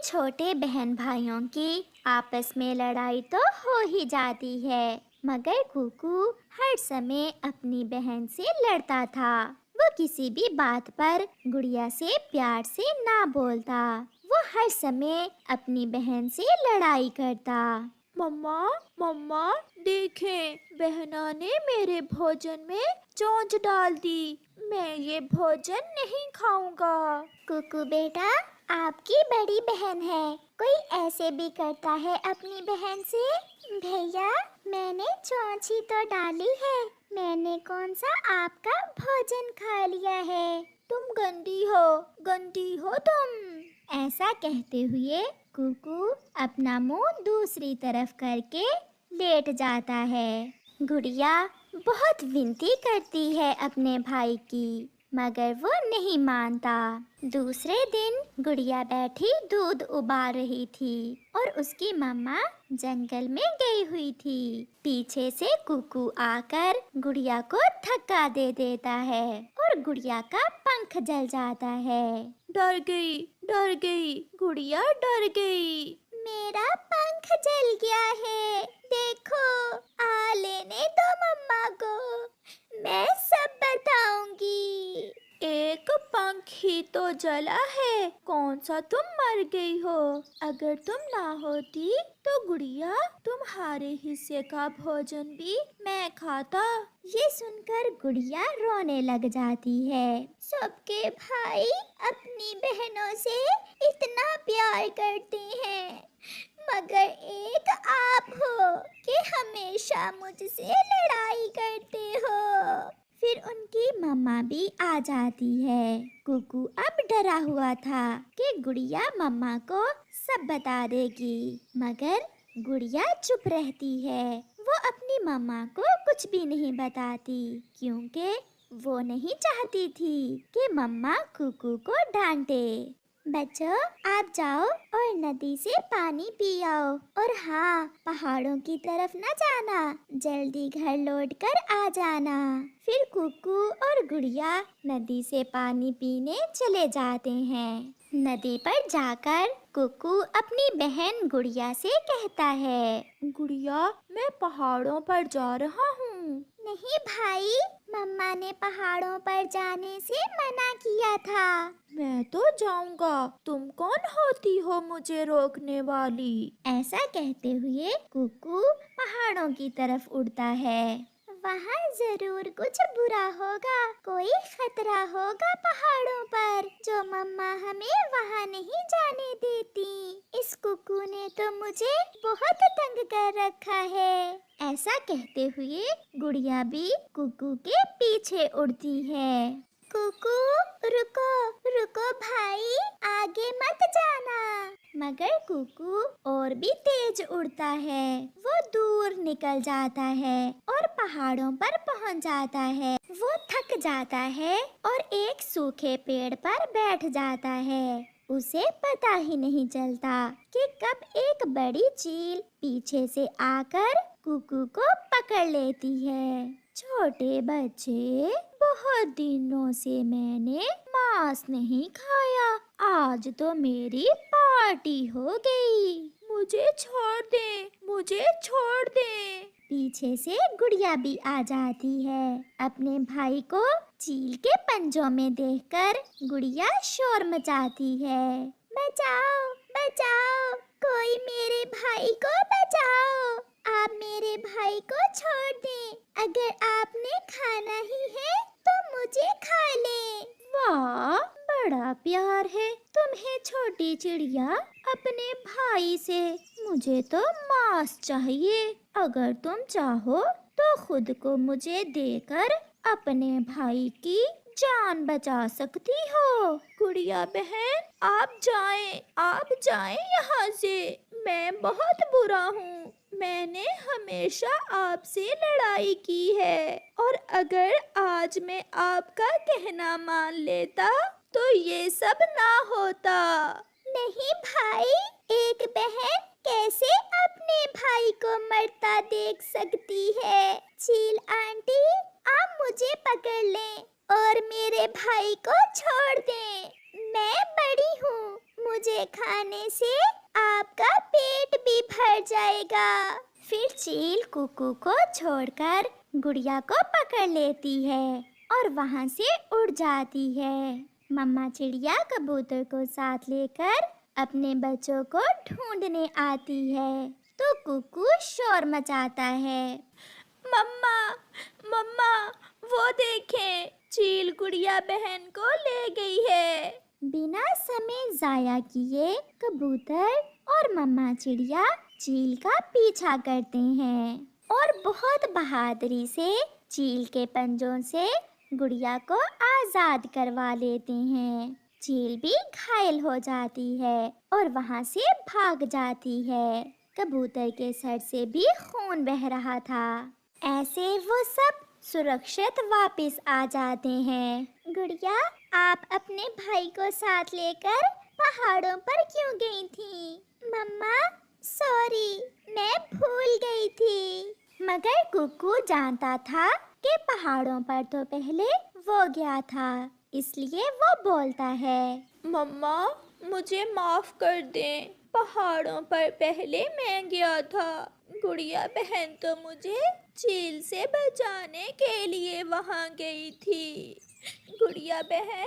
छोटे बहन भाइयों की आपस में लड़ाई तो हो ही जाती है, मगर कुकू हर समय अपनी बहन से लड़ता था। वो किसी भी बात पर गुड़िया से प्यार से ना बोलता। वो हर समय अपनी बहन से लड़ाई करता। मम्मा मम्मा, देखें, बहना ने मेरे भोजन में चोंच डाल दी। मैं ये भोजन नहीं खाऊंगा। कुकू बेटा, आपकी बड़ी बहन है, कोई ऐसे भी करता है अपनी बहन से? भैया, मैंने चोंच ही तो डाली है, मैंने कौन सा आपका भोजन खा लिया है? तुम गंदी हो तुम। ऐसा कहते हुए कुकू अपना मुंह दूसरी तरफ करके लेट जाता है। गुड़िया बहुत विनती करती है अपने भाई की, मगर वो नहीं मानता। दूसरे दिन गुड़िया बैठी दूध उबाल रही थी और उसकी मम्मा जंगल में गई हुई थी। पीछे से कुकू आकर गुड़िया को धक्का दे देता है और गुड़िया का पंख जल जाता है। डर गई, गुड़िया डर गई। मेरा पंख जल गया है, देखो, आ लेने दो मम्मा को, मैं सब बताऊंगी। एक पंख ही तो जला है, कौन सा तुम मर गई हो? अगर तुम ना होती तो गुड़िया तुम्हारे हिस्से का भोजन भी मैं खाता। ये सुनकर गुड़िया रोने लग जाती है। सबके भाई अपनी बहनों से इतना प्यार करते हैं, मगर एक आप हो कि हमेशा मुझसे लड़ाई करते हो। फिर उनकी मम्मा भी आ जाती है। कुकू अब डरा हुआ था कि गुड़िया मम्मा को सब बता देगी, मगर गुड़िया चुप रहती है। वो अपनी मम्मा को कुछ भी नहीं बताती, क्योंकि वो नहीं चाहती थी कि मम्मा कुकू को डांटे। बच्चों, आप जाओ और नदी से पानी पी आओ, और हाँ, पहाड़ों की तरफ न जाना, जल्दी घर लौट कर आ जाना। फिर कुकू और गुड़िया नदी से पानी पीने चले जाते हैं। नदी पर जाकर कुकू अपनी बहन गुड़िया से कहता है, गुड़िया, मैं पहाड़ों पर जा रहा हूँ। नहीं भाई, मम्मा ने पहाड़ों पर जाने से मना किया था। मैं तो जाऊंगा, तुम कौन होती हो मुझे रोकने वाली? ऐसा कहते हुए कुकू पहाड़ों की तरफ उड़ता है। वहाँ जरूर कुछ बुरा होगा, कोई खतरा होगा पहाड़ों पर, जो मम्मा हमें वहाँ नहीं जाने देती। इस कुकू ने तो मुझे बहुत तंग कर रखा है। ऐसा कहते हुए गुड़िया भी कुकू के पीछे उड़ती है। कुकू, रुको रुको भाई, आगे मत जाना। मगर कुकू और भी तेज उड़ता है। वो दूर निकल जाता है और पहाड़ों पर पहुंच जाता है। वो थक जाता है और एक सूखे पेड़ पर बैठ जाता है। उसे पता ही नहीं चलता कि कब एक बड़ी चील पीछे से आकर कुकू को पकड़ लेती है। छोटे बच्चे, बहुत दिनों से मैंने मांस नहीं खाया, आज तो मेरी पार्टी हो गई। मुझे छोड़ दे। पीछे से गुड़िया भी आ जाती है। अपने भाई को चील के पंजों में देखकर गुड़िया शोर मचाती है। बचाओ बचाओ, कोई मेरे भाई को बचाओ, आप मेरे भाई को छोड़ दें, अगर आपने खाना ही है तो मुझे खा ले। वाह, बड़ा प्यार है तुम्हें छोटी चिड़िया अपने भाई से। मुझे तो मांस चाहिए, अगर तुम चाहो तो खुद को मुझे देकर अपने भाई की जान बचा सकती हो। गुड़िया बहन, आप जाएं यहाँ से। मैं बहुत बुरा हूँ, मैंने हमेशा आपसे लड़ाई की है, और अगर आज मैं आपका कहना मान लेता तो ये सब ना होता। नहीं भाई, एक बहन कैसे अपने भाई को मरता देख सकती है? चील आंटी, आप मुझे पकड़ लें और मेरे भाई को छोड़ दें। मैं बड़ी हूँ, मुझे खाने से आपका पेट भी भर जाएगा। फिर चील कुकू को छोड़कर गुड़िया को पकड़ लेती है और वहाँ से उड़ जाती है। मम्मा चिड़िया कबूतर को साथ लेकर अपने बच्चों को ढूंढने आती है तो कुकू शोर मचाता है। मम्मा मम्मा, वो देखें, चील गुड़िया बहन को ले गई है। बिना समय जाया किए कबूतर और मम्मा चिड़िया चील का पीछा करते हैं और बहुत बहादुरी से चील के पंजों से गुड़िया को आजाद करवा लेते हैं। चील भी घायल हो जाती है और वहाँ से भाग जाती है। कबूतर के सर से भी खून बह रहा था। ऐसे वो सब सुरक्षित वापस आ जाते हैं। गुड़िया, आप अपने भाई को साथ लेकर पहाड़ों पर क्यों गई थी? मम्मा, सॉरी, मैं भूल गई थी। मगर कुकू जानता था कि पहाड़ों पर तो पहले वो गया था, इसलिए वो बोलता है, मम्मा, मुझे माफ कर दें, पहाड़ों पर पहले मैं गया था। गुड़िया बहन तो मुझे चील से बचाने के लिए वहाँ गई थी। गुड़िया बहन,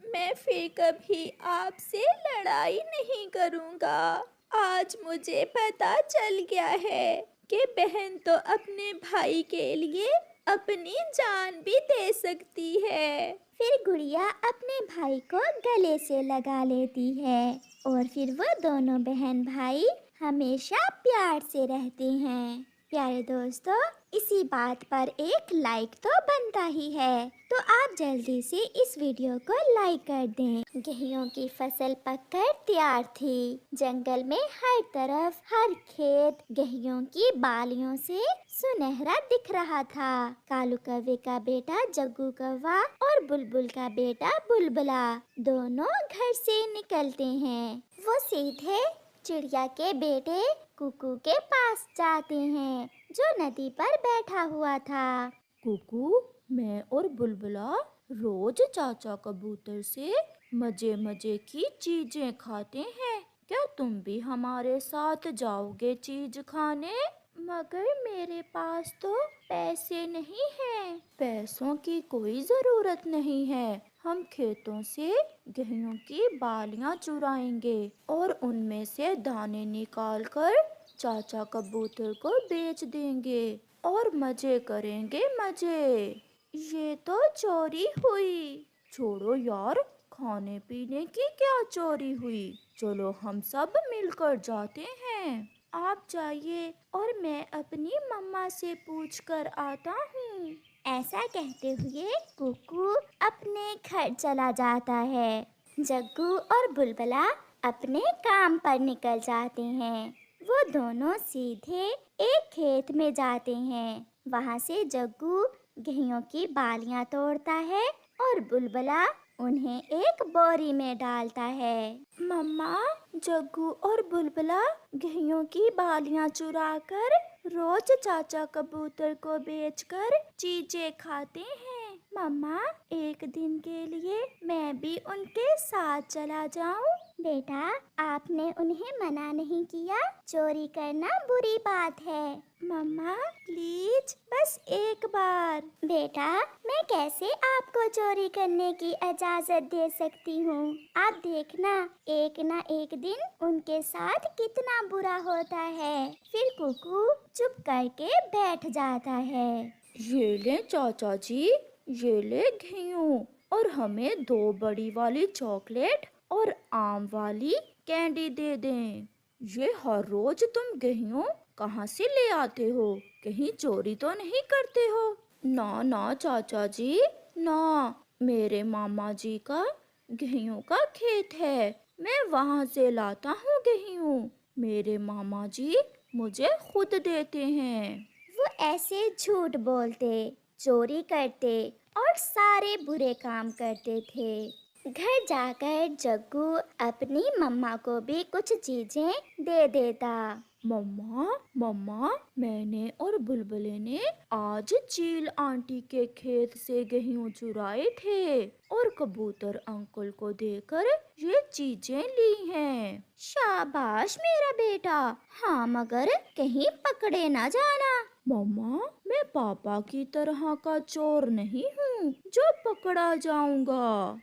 मैं फिर कभी आपसे लड़ाई नहीं करूँगा। आज मुझे पता चल गया है कि बहन तो अपने भाई के लिए अपनी जान भी दे सकती है। फिर गुड़िया अपने भाई को गले से लगा लेती है और फिर वो दोनों बहन भाई हमेशा प्यार से रहते हैं। प्यारे दोस्तों, इसी बात पर एक लाइक तो बनता ही है, तो आप जल्दी से इस वीडियो को लाइक कर दें। गेहूं की फसल पककर तैयार थी। जंगल में हर तरफ हर खेत गेहूं की बालियों से सुनहरा दिख रहा था। कालू कौवे का बेटा जग्गू कौवा और बुलबुल का बेटा बुलबुला दोनों घर से निकलते हैं। वो सीधे चिड़िया के बेटे कुकू के पास जाते हैं जो नदी पर बैठा हुआ था। कुकू, मैं और बुलबुला रोज चाचा कबूतर से मजे मजे की चीजें खाते हैं। क्या तुम भी हमारे साथ जाओगे चीज खाने? मगर मेरे पास तो पैसे नहीं हैं। पैसों की कोई जरूरत नहीं है। हम खेतों से गेहूं की बालियां चुराएंगे और उनमें से दाने निकालकर चाचा कबूतर को बेच देंगे और मजे करेंगे मजे। ये तो चोरी हुई। छोड़ो यार, खाने पीने की क्या चोरी हुई। चलो हम सब मिलकर जाते हैं। आप जाइए और मैं अपनी मम्मा से पूछ कर आता हूँ। ऐसा कहते हुए कुकू अपने घर चला जाता है। जग्गू और बुलबुला अपने काम पर निकल जाते हैं। वो दोनों सीधे एक खेत में जाते हैं। वहाँ से जग्गू गेहूं की बालियां तोड़ता है और बुलबुला उन्हें एक बोरी में डालता है। मम्मा, जग्गू और बुलबुला गेहूं की बालियां चुराकर रोज चाचा कबूतर को बेचकर चीजें खाते हैं। मम्मा, एक दिन के लिए मैं भी उनके साथ चला जाऊं? बेटा, आपने उन्हें मना नहीं किया। चोरी करना बुरी बात है। मम्मा प्लीज, बस एक बार। बेटा, मैं कैसे आपको चोरी करने की इजाजत दे सकती हूँ? आप देखना, एक ना एक दिन उनके साथ कितना बुरा होता है। फिर कुकू चुप करके बैठ जाता है। ये ले चाचा जी, ये ले गेहूं और हमें 2 बड़ी वाली चॉकलेट और आम वाली कैंडी दे दें। ये हर रोज तुम गेहूं कहाँ से ले आते हो? कहीं चोरी तो नहीं करते हो? ना ना चाचा जी, ना, मेरे मामा जी का गेहूं का खेत है। मैं वहाँ से लाता हूँ गेहूं। मेरे मामा जी मुझे खुद देते हैं। वो ऐसे झूठ बोलते, चोरी करते और सारे बुरे काम करते थे। घर जाकर जग्गू अपनी मम्मा को भी कुछ चीजें दे देता। मम्मा मम्मा, मैंने और बुलबुले ने आज चील आंटी के खेत से गेहूं चुराए थे और कबूतर अंकल को देकर ये चीजें ली हैं। शाबाश मेरा बेटा, हाँ मगर कहीं पकड़े ना जाना। मम्मा, मैं पापा की तरह का चोर नहीं हूँ जो पकड़ा जाऊंगा।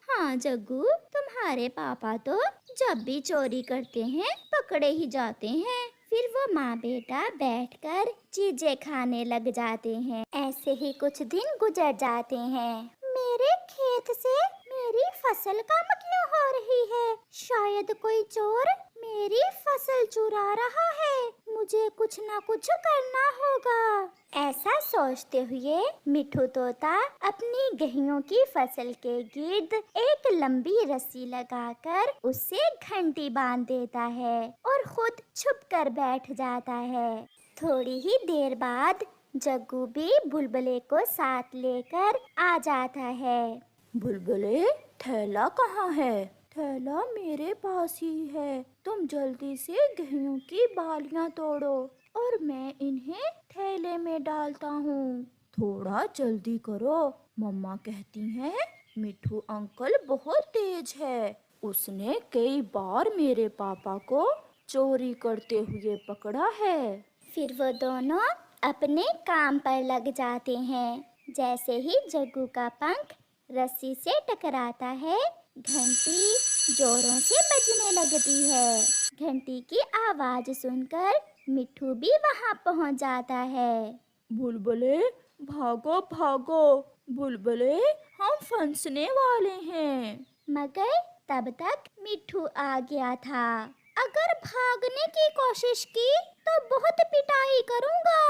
हाँ जग्गू, तुम्हारे पापा तो जब भी चोरी करते हैं पकड़े ही जाते हैं। फिर वो माँ बेटा बैठकर चीजें खाने लग जाते हैं। ऐसे ही कुछ दिन गुजर जाते हैं। मेरे खेत से मेरी फसल कम क्यों हो रही है? शायद कोई चोर मेरी फसल चुरा रहा है। मुझे कुछ ना कुछ करना होगा। ऐसा सोचते हुए मिठू तोता अपनी गेहूं की फसल के गिर्द एक लंबी रस्सी लगाकर उससे घंटी बांध देता है और खुद छुप कर बैठ जाता है। थोड़ी ही देर बाद जग्गू भी बुलबुले को साथ लेकर आ जाता है। बुलबुले, थैला कहाँ है? थैला मेरे पास ही है। तुम जल्दी से गेहूं की बालियां तोड़ो और मैं इन्हें थैले में डालता हूँ। थोड़ा जल्दी करो, मम्मा कहती हैं मिठू अंकल बहुत तेज है। उसने कई बार मेरे पापा को चोरी करते हुए पकड़ा है। फिर वो दोनों अपने काम पर लग जाते हैं। जैसे ही जग्गू का पंख रस्सी से टकराता है, घंटी जोरों से बजने लगती है। घंटी की आवाज सुनकर मिठू भी वहां पहुंच जाता है। बुलबुले, भागो भागो, बुलबुले, हम फंसने वाले हैं। मगर तब तक मिठू आ गया था। अगर भागने की कोशिश की तो बहुत पिटाई करूंगा।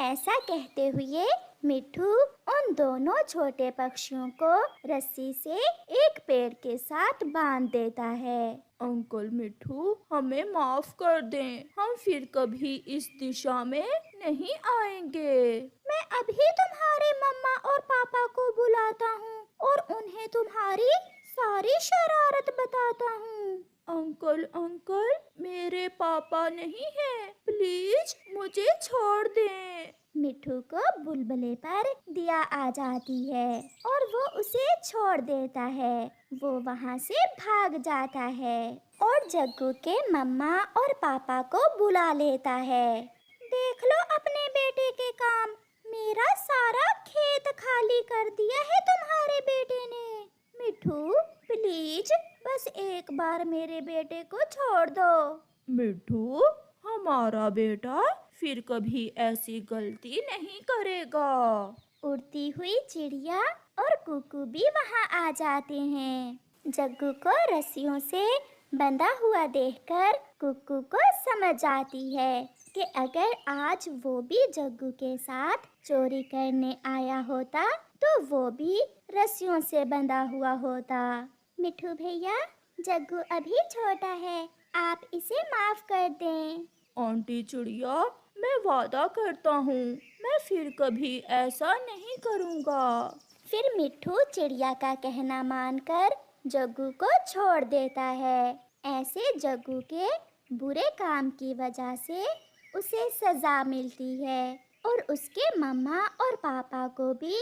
ऐसा कहते हुए मिठू उन दोनों छोटे पक्षियों को रस्सी से एक पेड़ के साथ बांध देता है। अंकल मिठू, हमें माफ कर दें, हम फिर कभी इस दिशा में नहीं आएंगे। मैं अभी तुम्हारे मम्मा और पापा को बुलाता हूँ और उन्हें तुम्हारी सारी शरारत बताता हूँ। अंकल अंकल, मेरे पापा नहीं हैं, प्लीज मुझे छोड़ दें। मिठू को बुलबुले पर दया आ जाती है और वो उसे छोड़ देता है। वो वहाँ से भाग जाता है और जग्गू के मम्मा और पापा को बुला लेता है। देख लो अपने बेटे के काम, मेरा सारा खेत खाली कर दिया है तुम्हारे बेटे ने। मिठू प्लीज बस एक बार मेरे बेटे को छोड़ दो। मिठू, हमारा बेटा फिर कभी ऐसी गलती नहीं करेगा। उड़ती हुई चिड़िया और कुकू भी वहाँ आ जाते हैं। जग्गू को रस्सियों से बंधा हुआ देखकर कुकू को समझ आती है कि अगर आज वो भी जग्गू के साथ चोरी करने आया होता तो वो भी रस्सियों से बंधा हुआ होता। मिठू भैया, जग्गू अभी छोटा है, आप इसे माफ कर दें। आंटी चिड़िया, मैं वादा करता हूँ मैं फिर कभी ऐसा नहीं करूँगा। फिर मिठू चिड़िया का कहना मानकर जग्गू को छोड़ देता है। ऐसे जग्गू के बुरे काम की वजह से उसे सजा मिलती है और उसके मम्मा और पापा को भी